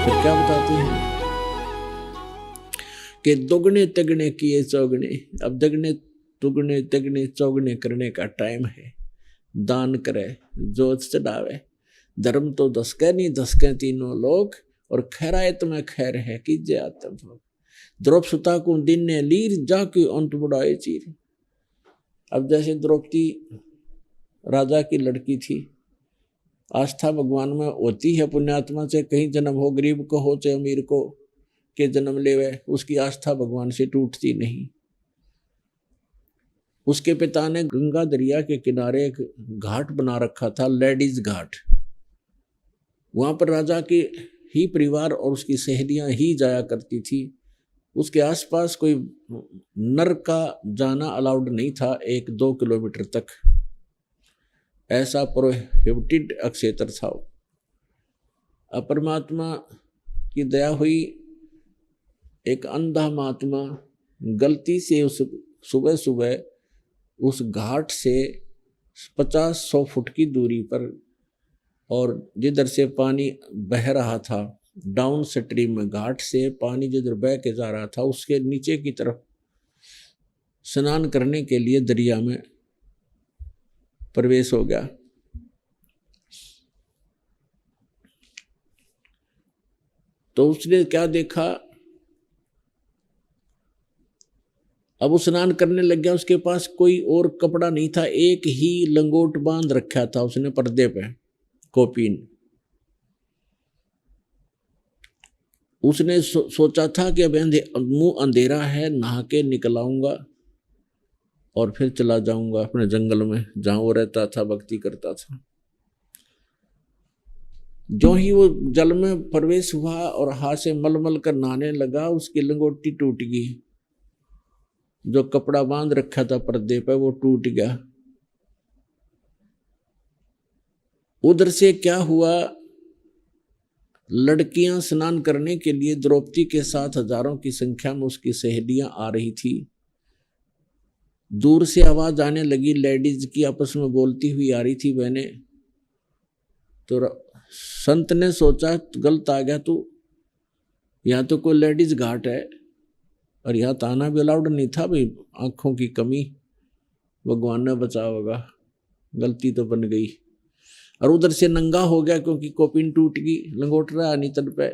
फिर क्या बताते हैं कि दुगने तिगने किए चौगने। अब दुगने तुगने तिगने चौगने करने का टाइम है। दान करे जोत चढ़ावे, धर्म तो दसके नहीं दसके तीनों लोग, और खैरायत में खैर है कीजे आत्म भोग। द्रौप सुता को दिन ने लीर जाके अंत बुढ़ाए चीर। अब जैसे द्रौपदी राजा की लड़की थी, आस्था भगवान में होती है पुण्यात्मा, से कहीं जन्म हो गरीब को हो चाहे अमीर को के जन्म लेवे, उसकी आस्था भगवान से टूटती नहीं। उसके पिता ने गंगा दरिया के किनारे एक घाट बना रखा था, लेडीज घाट। वहां पर राजा के ही परिवार और उसकी सहेलियां ही जाया करती थी। उसके आसपास कोई नर का जाना अलाउड नहीं था 1-2 किलोमीटर तक, ऐसा प्रोहिबिटेड क्षेत्र था। अब परमात्मा की दया हुई, एक अंधा महात्मा गलती से उस सुबह सुबह उस घाट से 50-100 फुट की दूरी पर, और जिधर से पानी बह रहा था डाउन स्ट्रीम में, घाट से पानी जिधर बह के जा रहा था उसके नीचे की तरफ स्नान करने के लिए दरिया में प्रवेश हो गया। तो उसने क्या देखा, अब वो स्नान करने लग गया, उसके पास कोई और कपड़ा नहीं था, एक ही लंगोट बांध रखा था उसने पर्दे पे, कोपीन। उसने सोचा था कि अब मुंह अंधेरा है, नहा के निकल आऊंगा और फिर चला जाऊंगा अपने जंगल में जहां वो रहता था, भक्ति करता था। जो ही वो जल में प्रवेश हुआ और हाथ से मलमल कर नहाने लगा, उसकी लंगोटी टूट गई। जो कपड़ा बांध रखा था पर्दे पे वो टूट गया। उधर से क्या हुआ, लड़कियां स्नान करने के लिए द्रौपदी के साथ हजारों की संख्या में उसकी सहेलियां आ रही थी। दूर से आवाज आने लगी, लेडीज की आपस में बोलती हुई आ रही थी बहने। तो संत ने सोचा गलत आ गया तू, यहाँ तो कोई लेडीज घाट है और यहाँ ताना भी अलाउड नहीं था भाई, आंखों की कमी, भगवान ने बचा होगा, गलती तो बन गई। और उधर से नंगा हो गया क्योंकि कोपिन टूट गई, लंगोट रहा नहीं तन पे,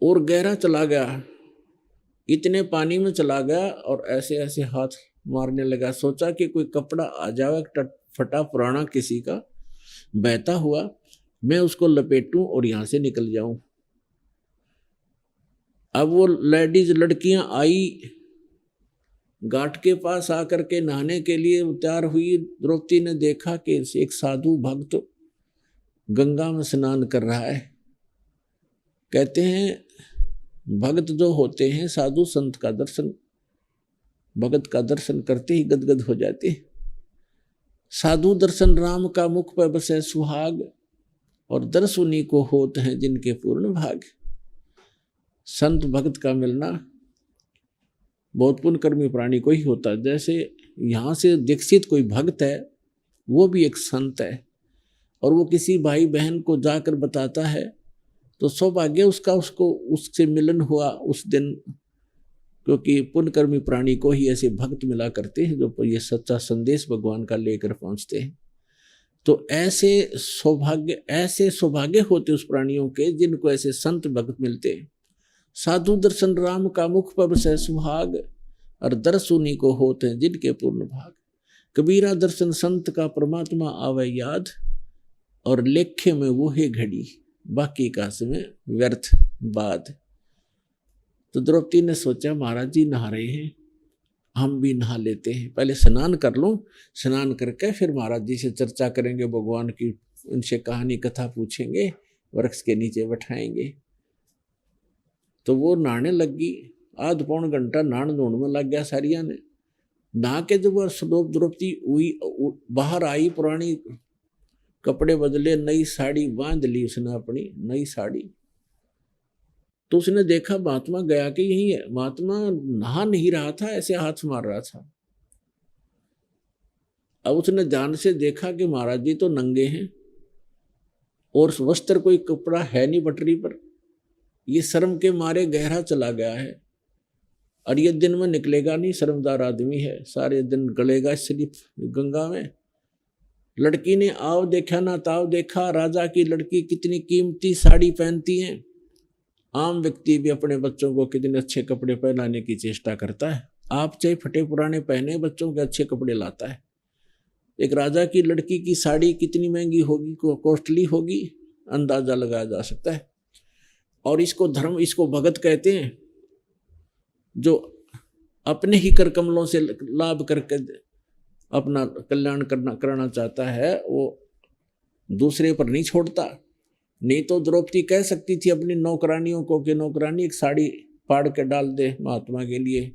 और गहरा चला गया, इतने पानी में चला गया और ऐसे ऐसे हाथ मारने लगा। सोचा कि कोई कपड़ा आ जाए फटा पुराना किसी का बहता हुआ, मैं उसको लपेटूं और यहां से निकल जाऊं। अब वो लेडीज लड़कियां आई, घाट के पास आकर के नहाने के लिए तैयार हुई। द्रौपदी ने देखा कि एक साधु भक्त गंगा में स्नान कर रहा है। कहते हैं भक्त जो होते हैं, साधु संत का दर्शन, भगत का दर्शन करते ही गदगद हो जाते हैं। साधु दर्शन राम का मुख पर बसे सुहाग, और दर्श उन्हीं को होते हैं जिनके पूर्ण भाग। संत भक्त का मिलना बहुत पुण्यकर्मी प्राणी को ही होता है। जैसे यहाँ से दीक्षित कोई भक्त है, वो भी एक संत है, और वो किसी भाई बहन को जाकर बताता है तो सौभाग्य उसका, उसको उससे मिलन हुआ उस दिन, क्योंकि पुण्यकर्मी प्राणी को ही ऐसे भक्त मिला करते हैं जो ये सच्चा संदेश भगवान का लेकर पहुंचते हैं। तो ऐसे सौभाग्य होते उस प्राणियों के जिनको ऐसे संत भक्त मिलते हैं। साधु दर्शन राम का मुख पर बसे सुहाग, और दर्श उन्हीं को होते हैं जिनके पूर्ण भाग। कबीरा दर्शन संत का परमात्मा आवे याद, और लेखे में वो है घड़ी, बाकी का समय व्यर्थ बाद। तो द्रौपदी ने सोचा महाराज जी नहा रहे हैं, हम भी नहा लेते हैं, पहले स्नान कर लूं, स्नान करके फिर महाराज जी से चर्चा करेंगे भगवान की, उनसे कहानी कथा पूछेंगे, वृक्ष के नीचे बैठाएंगे। तो वो नहाने लगी, आध पौन घंटा नहाने धोने में लग गया सारिया ने। नहा के जब वह द्रौपदी हुई बाहर आई, पुरानी कपड़े बदले, नई साड़ी बांध ली उसने, अपनी नई साड़ी। तो उसने देखा महात्मा गया कि यही है। महात्मा नहा नहीं रहा था, ऐसे हाथ मार रहा था। अब उसने ध्यान से देखा कि महाराज जी तो नंगे हैं, और वस्त्र कोई कपड़ा है नहीं पटरी पर, ये शर्म के मारे गहरा चला गया है और ये दिन में निकलेगा नहीं, शर्मदार आदमी है, सारे दिन गलेगा सिर्फ गंगा में। लड़की ने आओ देखा ना ताव देखा, राजा की लड़की कितनी कीमती साड़ी पहनती है। आम व्यक्ति भी अपने बच्चों को कितने अच्छे कपड़े पहनाने की चेष्टा करता है, आप चाहे फटे पुराने पहने, बच्चों के अच्छे कपड़े लाता है। एक राजा की लड़की की साड़ी कितनी महंगी होगी, कॉस्टली होगी, अंदाजा लगाया जा सकता है। और इसको धर्म, इसको भगत कहते हैं, जो अपने ही कर कमलों से लाभ करके अपना कल्याण करना चाहता है, वो दूसरे पर नहीं छोड़ता। नहीं तो द्रौपदी कह सकती थी अपनी नौकरानियों को कि नौकरानी एक साड़ी फाड़ के डाल दे महात्मा के लिए।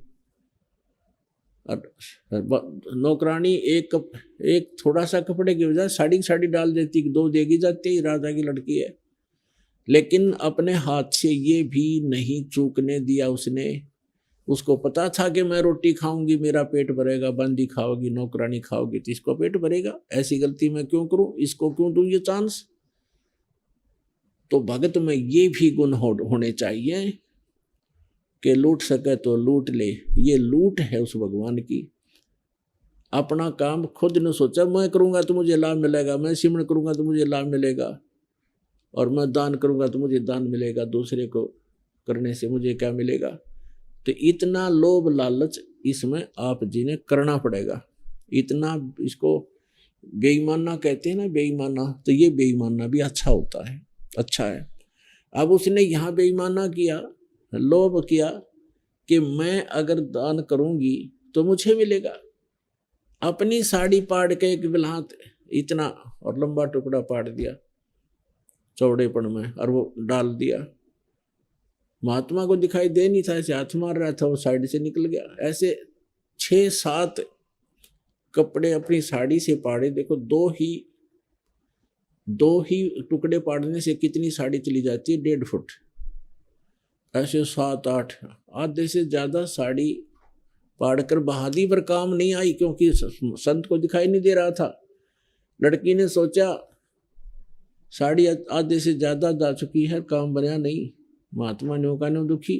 नौकरानी एक थोड़ा सा कपड़े की वजह साड़ी डाल देती कि 2 देगी जाती, राजा की लड़की है। लेकिन अपने हाथ से ये भी नहीं चूकने दिया उसने। उसको पता था कि मैं रोटी खाऊंगी मेरा पेट भरेगा, बंदी खाओगी, नौकरानी खाओगी तो इसको पेट भरेगा, ऐसी गलती मैं क्यों करूं, इसको क्यों दूं ये चांस। तो भगत में ये भी गुण होने चाहिए कि लूट सके तो लूट ले। ये लूट है उस भगवान की। अपना काम खुद न सोचा, मैं करूंगा तो मुझे लाभ मिलेगा, मैं सिमरण करूंगा तो मुझे लाभ मिलेगा, और मैं दान करूंगा तो मुझे दान मिलेगा, दूसरे को करने से मुझे क्या मिलेगा। तो इतना लोभ लालच इसमें आप जी ने करना पड़ेगा। इतना, इसको बेईमाना कहते हैं ना, बेईमाना, तो ये बेईमाना भी अच्छा होता है, अच्छा है। अब उसने यहाँ बेईमाना किया, लोभ किया कि मैं अगर दान करूंगी तो मुझे मिलेगा। अपनी साड़ी पाड़ के एक बिल्हात इतना और लंबा टुकड़ा पाड़ दिया चौड़ेपन में और वो डाल दिया। महात्मा को दिखाई दे नहीं था, ऐसे हाथ मार रहा था, वो साइड से निकल गया। ऐसे 6-7 कपड़े अपनी साड़ी से पाड़े। देखो, दो ही टुकड़े पाड़ने से कितनी साड़ी चली जाती है, 1.5 फुट। ऐसे 7-8 आधे से ज्यादा साड़ी पाड़कर बहादी पर काम नहीं आई, क्योंकि संत को दिखाई नहीं दे रहा था। लड़की ने सोचा साड़ी आधे से ज्यादा जा चुकी है, काम बना नहीं। महात्मा ने कहा न दुखी,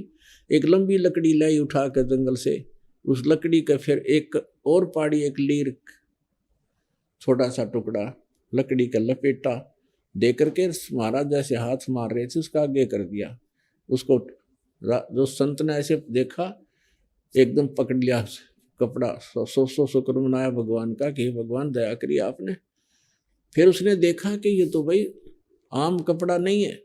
एक लंबी लकड़ी लाई उठा कर जंगल से, उस लकड़ी का फिर एक और पाड़ी, एक लीर, छोटा सा टुकड़ा लकड़ी का लपेटा दे करके महाराज जैसे हाथ मार रहे थे उसका आगे कर दिया। उसको जो संत ने ऐसे देखा, एकदम पकड़ लिया कपड़ा, 100 शुक्र मनाया भगवान का कि भगवान दया करिए आपने। फिर उसने देखा कि ये तो भाई आम कपड़ा नहीं है,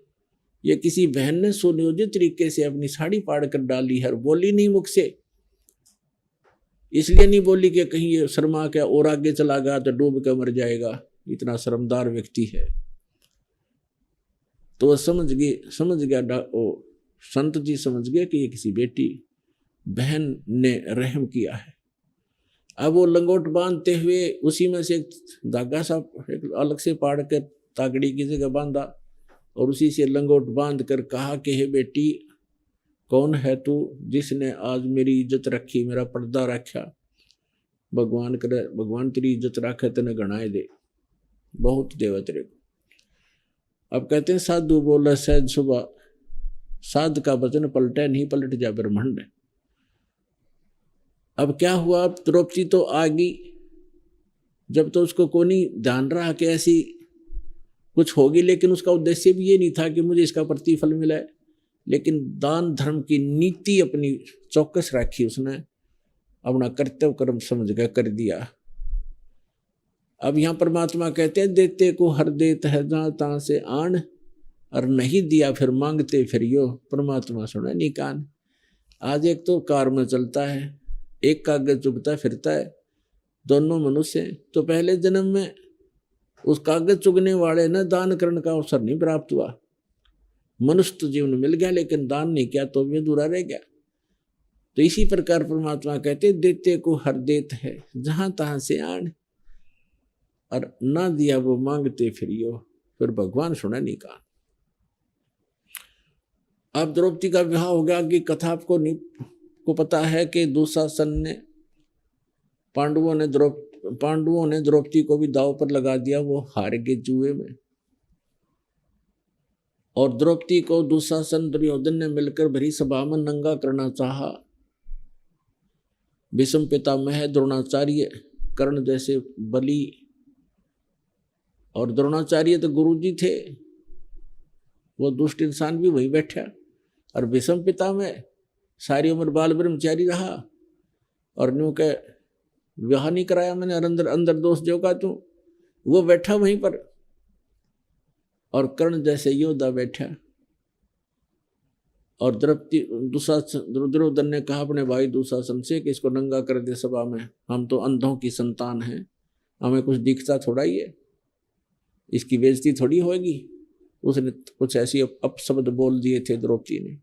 ये किसी बहन ने सुनियोजित तरीके से अपनी साड़ी पाड़ कर डाली है। बोली नहीं मुख से, इसलिए नहीं बोली कि कहीं ये शर्मा के और आगे चला गया तो डूब कर मर जाएगा, इतना शर्मदार व्यक्ति है। तो वह समझ गया वो संत जी समझ गए कि ये किसी बेटी बहन ने रहम किया है। अब वो लंगोट बांधते हुए उसी में से एक धागा सा एक अलग से पाड़ कर तागड़ी की जगह बांधा और उसी से लंगोट बांध कर कहा कि हे बेटी, कौन है तू जिसने आज मेरी इज्जत रखी, मेरा पर्दा रखा। भगवान करे भगवान तेरी इज्जत रखे, तेने गणाए दे, बहुत देवा तेरे को। अब कहते हैं साधु बोला सहज सुबह, साध का वचन पलटे नहीं, पलट जा ब्रह्मांड। अब क्या हुआ, अब द्रौपदी तो आ गई, जब तो उसको को नहीं ध्यान रहा कि ऐसी कुछ होगी, लेकिन उसका उद्देश्य भी ये नहीं था कि मुझे इसका प्रतिफल मिले, लेकिन दान धर्म की नीति अपनी चौकस रखी उसने, अपना कर्तव्य कर्म समझ कर कर दिया। अब यहाँ परमात्मा कहते हैं देते को हर देत है जहाँ तहाँ से आन, और नहीं दिया फिर मांगते फिर यो। परमात्मा सुना नहीं कान। आज एक तो कार में चलता है, एक कागज चुभता फिरता है, दोनों मनुष्य हैं। तो पहले जन्म में उस कागज चुगने वाले ने दान करने का अवसर नहीं प्राप्त हुआ, मनुष्य तो जीवन मिल गया लेकिन दान नहीं किया तो भी अधूरा रह गया। तो इसी प्रकार परमात्मा कहते देते को हर देत है जहां तहां से आन, और ना दिया वो मांगते फिर यो। फिर भगवान सुना नहीं कहा। अब द्रौपदी का विवाह हो गया कि कथा आपको नहीं को पता है कि दुशासन ने पांडवों ने द्रौपदी को भी दाव पर लगा दिया, वो हार गए जुए में। और द्रौपदी को दुशासन दुर्योधन ने मिलकर भरी सभा में नंगा करना चाहा। भीष्म पितामह, द्रोणाचार्य, कर्ण जैसे बलि, और द्रोणाचार्य तो गुरुजी थे, वो दुष्ट इंसान भी वही बैठा। और भीष्म पितामह सारी उम्र बाल ब्रह्मचारी रहा और न्यू के विवाह नहीं कराया मैंने, और अंदर अंदर दोष जो का तू, वो बैठा वहीं पर। और कर्ण जैसे योद्धा बैठा। और दुर्योधन ने कहा अपने भाई दुशासन से कि इसको नंगा कर दे सभा में, हम तो अंधों की संतान हैं, हमें कुछ दिखता थोड़ा ही है, इसकी बेइज्जती थोड़ी होगी। उसने कुछ ऐसी अपशब्द बोल दिए थे द्रौपदी ने।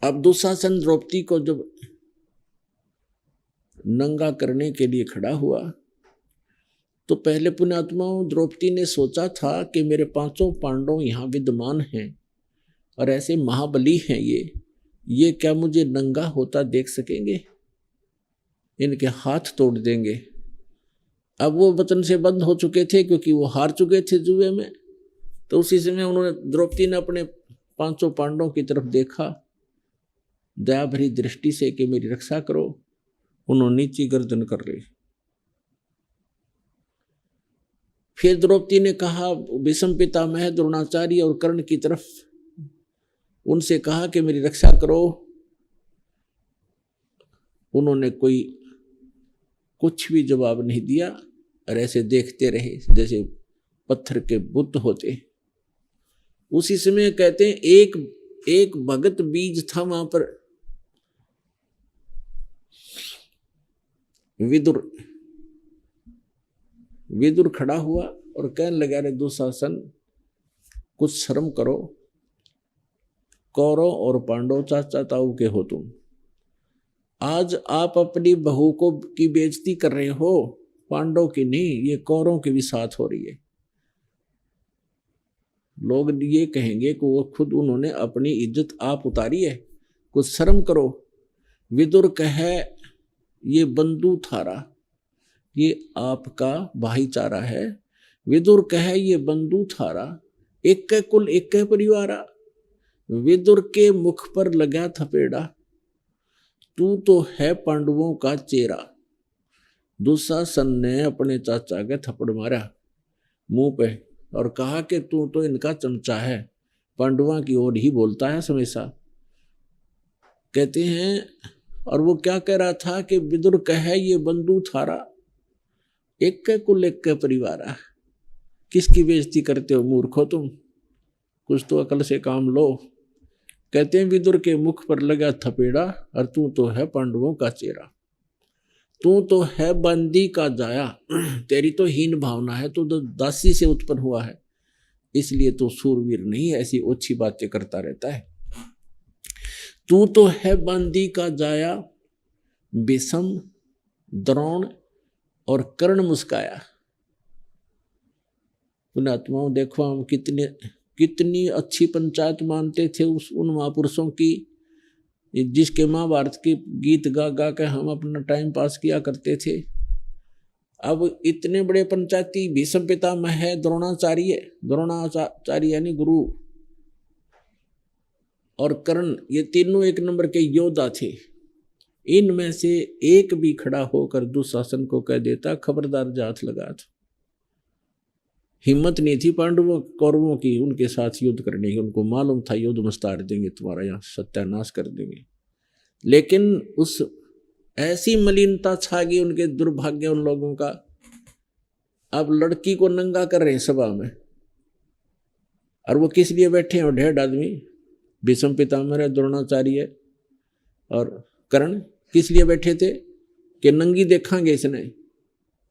अब दुशासन द्रौपदी को जब नंगा करने के लिए खड़ा हुआ तो पहले पुण्यात्माओं द्रौपदी ने सोचा था कि मेरे पांचों पांडव यहाँ विद्यमान हैं और ऐसे महाबली हैं ये क्या मुझे नंगा होता देख सकेंगे, इनके हाथ तोड़ देंगे। अब वो वचन से बंद हो चुके थे क्योंकि वो हार चुके थे जुए में। तो उसी समय उन्होंने, द्रौपदी ने अपने पांचों पांडवों की तरफ देखा दया भरी दृष्टि से कि मेरी रक्षा करो। उन्होंने नीची गर्दन कर ली। फिर द्रौपदी ने कहा भीष्म पितामह, द्रोणाचार्य और कर्ण की तरफ, उनसे कहा कि मेरी रक्षा करो। उन्होंने कुछ भी जवाब नहीं दिया और ऐसे देखते रहे जैसे पत्थर के बुद्ध होते। उसी समय कहते हैं एक भगत बीज था वहां पर, विदुर खड़ा हुआ और कहने लगा, रे दुशासन कुछ शर्म करो, कौरव और पांडव चाचा ताऊ के हो तुम, आज आप अपनी बहू की बेइज्जती कर रहे हो, पांडव की नहीं, ये कौरव की भी साथ हो रही है। लोग ये कहेंगे कि वो खुद उन्होंने अपनी इज्जत आप उतारी है, कुछ शर्म करो। विदुर कहे ये बंधु थारा, ये आपका भाईचारा है। विदुर कहे ये बंधु थारा, एक के कुल एक के परिवारा। विदुर के मुख पर लगा थपेड़ा, तू तो है पांडवों का चेहरा। दुशासन ने अपने चाचा के थप्पड़ मारा मुंह पे और कहा कि तू तो इनका चमचा है, पांडवों की ओर ही बोलता है हमेशा। कहते हैं, और वो क्या कह रहा था कि विदुर कहे ये बंधु थारा, एक के कुल एक के परिवारा। किसकी बेइज्जती करते हो मूर्खो तुम, कुछ तो अकल से काम लो। कहते हैं विदुर के मुख पर लगा थपेड़ा, और तू तो है पांडवों का चेहरा, तू तो है बंदी का जाया, तेरी तो हीन भावना है, तू तो दासी से उत्पन्न हुआ है, इसलिए तो सूरवीर नहीं, ऐसी ओछी बातें करता रहता है। तू तो है बंदी का जाया। भीष्म, द्रोण और कर्ण मुस्काया। पुण्यात्माओं देखो, हम कितनी अच्छी पंचायत मानते थे उन महापुरुषों की, जिसके महाभारत के गीत गा गा के हम अपना टाइम पास किया करते थे। अब इतने बड़े पंचायती भीष्म पितामह है, द्रोणाचार्य यानी गुरु, और कर्ण, ये तीनों एक नंबर के योद्धा थे। इनमें से एक भी खड़ा होकर दुशासन को कह देता खबरदार जात लगा। हिम्मत नहीं थी पांडवों कौरवों की उनके साथ युद्ध करने की, उनको मालूम था युद्ध मस्तार देंगे, तुम्हारा यहाँ सत्यानाश कर देंगे। लेकिन उस ऐसी मलिनता छा गई उनके दुर्भाग्य उन लोगों का। अब लड़की को नंगा कर रहे हैं सभा में, और वो किस लिए बैठे हैं? और 1.5 आदमी, भीष्म पितामह, द्रोणाचार्य और कर्ण, किस लिए बैठे थे कि नंगी देखांगे इसने।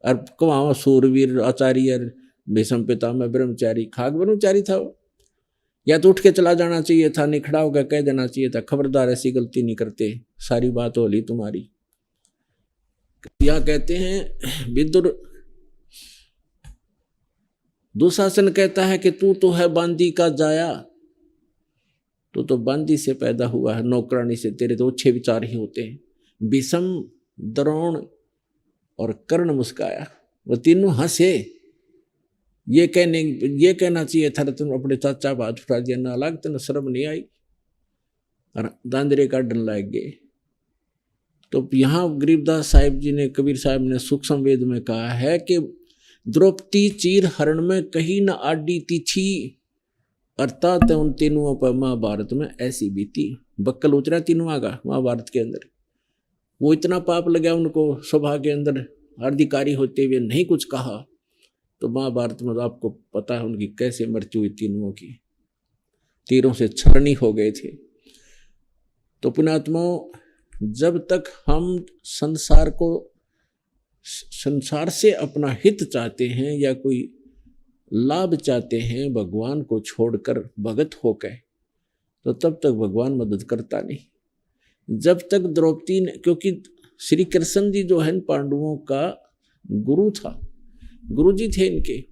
और कहाँ सूरवीर आचार्य भीष्म पितामह ब्रह्मचारी, खाक ब्रह्मचारी था वो, या तो उठ के चला जाना चाहिए था, नहीं खड़ा होकर कह देना चाहिए था खबरदार ऐसी गलती नहीं करते, सारी बात होली तुम्हारी। या कहते हैं विदुर, दुशासन कहता है कि तू तो है बांदी का जाया, तो बांदी से पैदा हुआ है, नौकरानी से, तेरे तो अच्छे विचार ही होते हैं। भीष्म, द्रोण और कर्ण मुस्काया, वो तीनों हंसे। ये कहना चाहिए था तुम अपने चाचा हाथ उठा दिया, ना लाग तेन शर्म नहीं आई, और दांदरे काटने लग गए। तो यहाँ गरीबदास साहिब जी ने, कबीर साहब ने सूक्ष्म वेद में कहा है कि द्रौपदी चीर हरण में कहीं न आडी तिथि, अर्थात उन तीनों पर महाभारत में ऐसी बीती। बक्कल उतरा तीनों का महाभारत के अंदर, वो इतना पाप लगा उनको सभा के अंदर, अधिकारी होते हुए नहीं कुछ कहा। तो महाभारत में आपको पता है उनकी कैसे मृत्यु हुई, तीनों की तीरों से छलनी हो गए थे। तो पुण्यात्माओं, जब तक हम संसार से अपना हित चाहते हैं या कोई लाभ चाहते हैं भगवान को छोड़कर भगत होकर, तो तब तक भगवान मदद करता नहीं। जब तक द्रौपदी ने, क्योंकि श्री कृष्ण जी जो है पांडवों का गुरु था, गुरु जी थे इनके,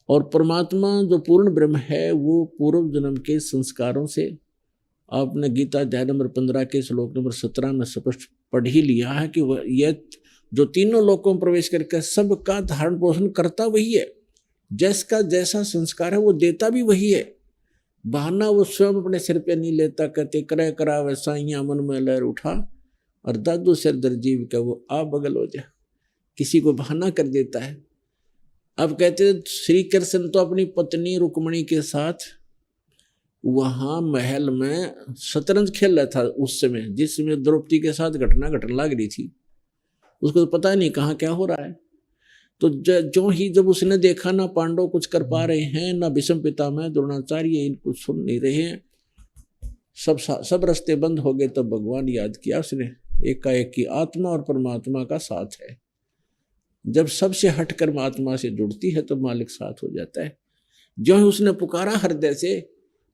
और परमात्मा जो पूर्ण ब्रह्म है वो पूर्व जन्म के संस्कारों से, आपने गीता अध्याय नंबर 15 के श्लोक नंबर 17 में स्पष्ट पढ़ ही लिया है कि वह यह जो तीनों लोकों में प्रवेश करके सबका धारण पोषण करता वही है, जिसका जैसा संस्कार है वो देता भी वही है। बहाना वो स्वयं अपने सिर पे नहीं लेता, कहते करे करा वैसा यहाँ मन में लहर उठा और दादू सिर दर्जीव का वो आ बगल हो जा, किसी को बहाना कर देता है। अब कहते श्री कृष्ण तो अपनी पत्नी रुक्मणी के साथ वहां महल में शतरंज खेल रहा था उस समय, जिस समय द्रौपदी के साथ घटना घटने लग रही थी, उसको तो पता नहीं कहाँ क्या हो रहा है। तो जो ही जब उसने देखा ना पांडव कुछ कर पा रहे हैं, ना भीष्म पितामह द्रोणाचार्य इनको सुन नहीं रहे हैं, सब रास्ते बंद हो गए, तब भगवान याद किया उसने, एकाएक की आत्मा और परमात्मा का साथ है। जब सबसे हटकर आत्मा से जुड़ती है तो मालिक साथ हो जाता है। जो ही उसने पुकारा हृदय से,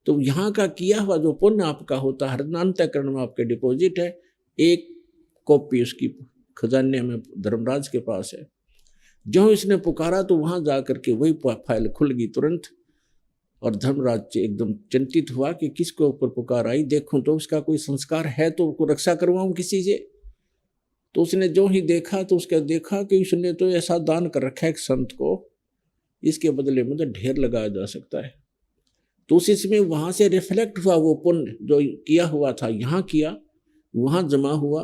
तो यहाँ का किया हुआ जो पुण्य आपका होता है हृदयांतःकरण में आपके डिपॉजिट है, एक कॉपी उसकी खजाने में धर्मराज के पास है। जो इसने पुकारा तो वहां जाकर के वही फाइल खुल गई तुरंत, और धर्मराज एकदम चिंतित हुआ कि किसके ऊपर पुकार आई, देखूं तो उसका कोई संस्कार है तो उसको रक्षा करवाऊं किसी से। तो उसने जो ही देखा तो उसका देखा कि उसने तो ऐसा दान कर रखा है एक संत को, इसके बदले में तो ढेर लगाया जा सकता है। तो उसी समय वहां से रिफ्लेक्ट हुआ वो पुण्य जो किया हुआ था, यहाँ किया वहां जमा हुआ,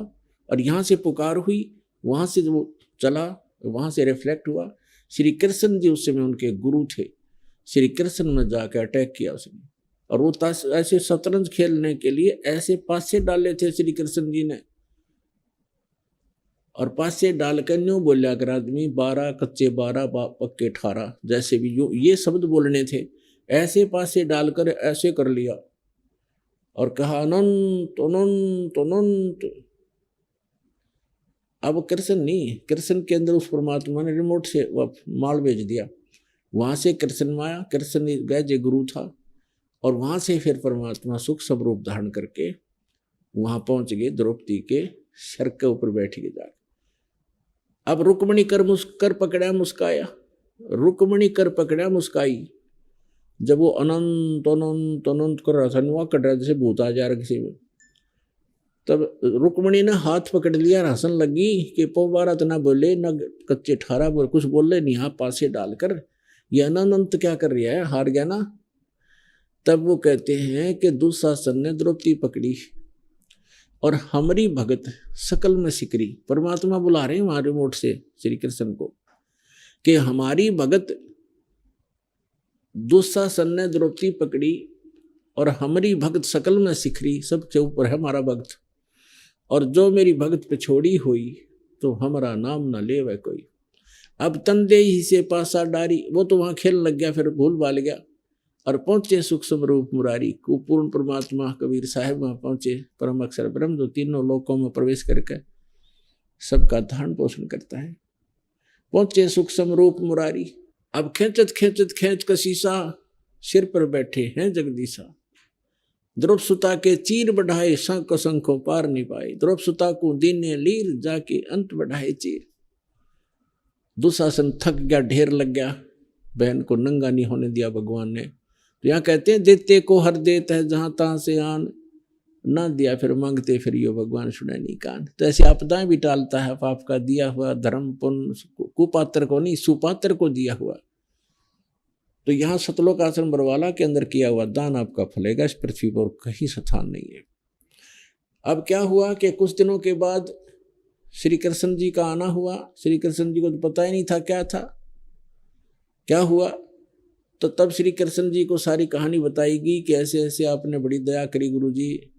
और यहाँ से पुकार हुई, वहां से जो चला वहां से रिफ्लेक्ट हुआ। श्री कृष्ण जी उस समय उनके गुरु थे, श्री कृष्ण में जाकर अटैक किया उसने, और वो ऐसे शतरंज खेलने के लिए ऐसे पासे डाले थे श्री कृष्ण जी ने, और पासे डालकर न्यू बोलिया कर आदमी 12 कच्चे 12 पक्के 18, जैसे भी ये शब्द बोलने थे, ऐसे पासे डालकर ऐसे कर लिया और कहा अनंत अनंत अनंत। अब कृष्ण नहीं, कृष्ण के अंदर उस परमात्मा ने रिमोट से वह माल भेज दिया, वहां से कृष्ण आया, कृष्ण गए जो गुरु था, और वहां से फिर परमात्मा सुख स्वरूप धारण करके वहां पहुंच गए, द्रौपदी के सर के ऊपर बैठ गए जाकर। अब रुक्मणी कर पकड़ा मुस्काया, रुक्मणी कर पकड़ा मुस्काई। जब वो अनंत अनंत अनंत कर रहा था, नुआ कट रहा जैसे भूत आ जा रहा किसी में, तब रुक्मणी ने हाथ पकड़ लिया, हंसन लगी कि पौबारा तो ना बोले ना कच्चे 18 बोले, कुछ बोले नहीं, हाथ पासे डालकर ये अनंत क्या कर रहा है, हार गया ना। तब वो कहते हैं कि दुशासन ने द्रौपदी पकड़ी और हमारी भगत सकल में सिकरी। परमात्मा बुला रहे हैं वहां रिमोट से श्री कृष्ण को कि हमारी भगत दुशासन ने द्रौपदी पकड़ी और हमारी भगत सकल में सिखरी, सबसे ऊपर है हमारा भक्त, और जो मेरी भगत पे छोड़ी हुई तो हमारा नाम ना ले वह कोई। अब तंदे ही से पासा डारी, वो तो वहां खेल लग गया, फिर भूल भाल गया, और पहुंचे सूक्ष्म रूप मुरारी को, पूर्ण परमात्मा कबीर साहब वहां पहुंचे, परम अक्षर ब्रह्म जो तीनों लोकों में प्रवेश करके सबका धारण पोषण करता है। पहुंचे सूक्ष्म रूप मुरारी, अब खेचत खेचत खेच कसीसा, सिर पर बैठे हैं जगदीशा। द्रौपसुता के चीर बढ़ाए, शंख शंखों पार नहीं पाए, द्रौपसुता को दीने लीर जाके अंत बढ़ाए चीर। दुशासन थक गया, ढेर लग गया, बहन को नंगा नहीं होने दिया भगवान ने। तो यहाँ कहते हैं देते को हर देता है जहां तहां से आन, ना दिया फिर मांगते फिर यो भगवान सुने नहीं कान। तो ऐसी आपदाएं भी टालता है, पाप का दिया हुआ धर्म पुण्य कुपात्र को नहीं सुपात्र को दिया हुआ। तो यहाँ सतलोक आश्रम बरवाला के अंदर किया हुआ दान आपका फलेगा, इस पृथ्वी पर कहीं स्थान नहीं है। अब क्या हुआ कि कुछ दिनों के बाद श्री कृष्ण जी का आना हुआ। श्री कृष्ण जी को तो पता ही नहीं था क्या था, क्या हुआ। तो तब श्री कृष्ण जी को सारी कहानी बताएगी कि ऐसे ऐसे आपने बड़ी दया करी गुरु जी,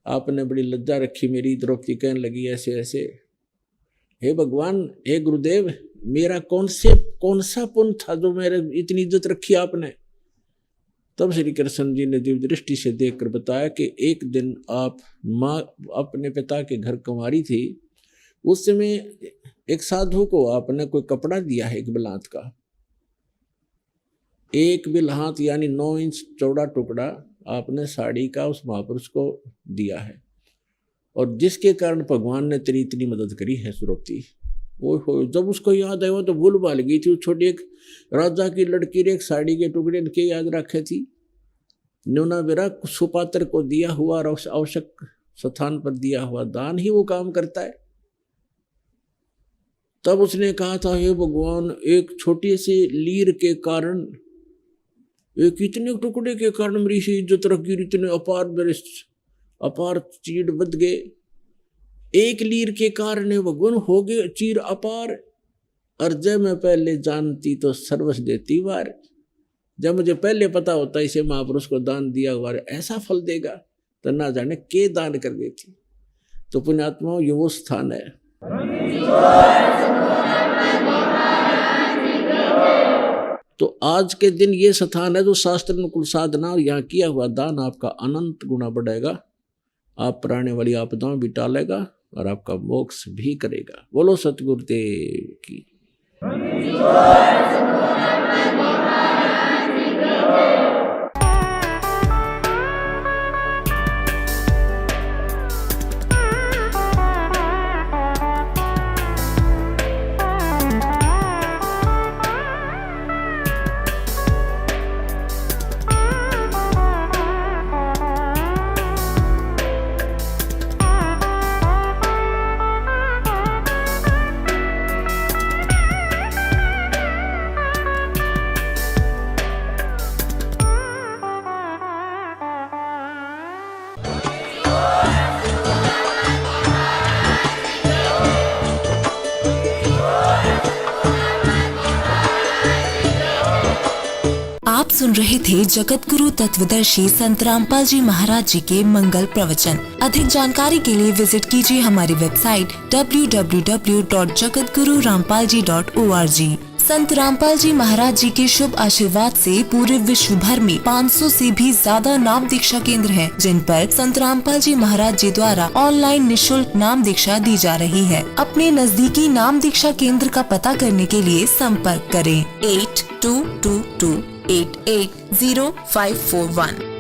आपने बड़ी लज्जा रखी मेरी। द्रौपदी कहने लगी ऐसे ऐसे, हे भगवान, हे गुरुदेव, मेरा कौन सा पुण्य था जो मेरे इतनी इज्जत रखी आपने। तब श्री कृष्ण जी ने दिव्य दृष्टि से देखकर बताया कि एक दिन आप माँ अपने पिता के घर कुंवारी थी, उस समय एक साधु को आपने कोई कपड़ा दिया है, एक बिलात का, एक बिलहात यानी 9 इंच चौड़ा टुकड़ा आपने साड़ी का उस महापुरुष को दिया है, और जिसके कारण भगवान ने तेरी इतनी मदद करी है द्रौपदी। वो जब उसको याद आया तो भूल भाल गई थी। वो छोटी एक राजा की लड़की ने एक साड़ी के टुकड़े के याद रखे थी, न्यूना बेरा सुपात्र को दिया हुआ और आवश्यक स्थान पर दिया हुआ दान ही वो काम करता है। तब उसने कहा था, हे भगवान, एक छोटे से लीर के कारण, एक इतने टुकड़े के कारण मेरी सी इज्जत रख गई, इतने अपार चीड़ बद गए। एक लीर के कारण भगवान हो गए चीर अपार, और जब मैं पहले जानती तो सर्वस देती वार। जब मुझे पहले पता होता इसे महापुरुष को दान दिया हुआ ऐसा फल देगा, तो ना जाने के दान कर देती। तो पुण्यात्माओं, ये वो स्थान है। तो आज के दिन ये स्थान है जो शास्त्र अनुकूल साधना और यहाँ किया हुआ दान आपका अनंत गुना बढ़ाएगा, आप प्राणे वाली आपदाओं भी टालेगा और आपका मोक्ष भी करेगा। बोलो सतगुरुदेव की। आप सुन रहे थे जगत गुरु तत्वदर्शी संत रामपाल जी महाराज जी के मंगल प्रवचन। अधिक जानकारी के लिए विजिट कीजिए हमारी वेबसाइट www.jagatgururampalji.org। संत रामपाल जी महाराज जी के शुभ आशीर्वाद से पूरे विश्व भर में 500 से भी ज्यादा नाम दीक्षा केंद्र हैं, जिन पर संत रामपाल जी महाराज जी द्वारा ऑनलाइन निशुल्क नाम दीक्षा दी जा रही है। अपने नजदीकी नाम दीक्षा केंद्र का पता करने के लिए संपर्क करें 8222880541।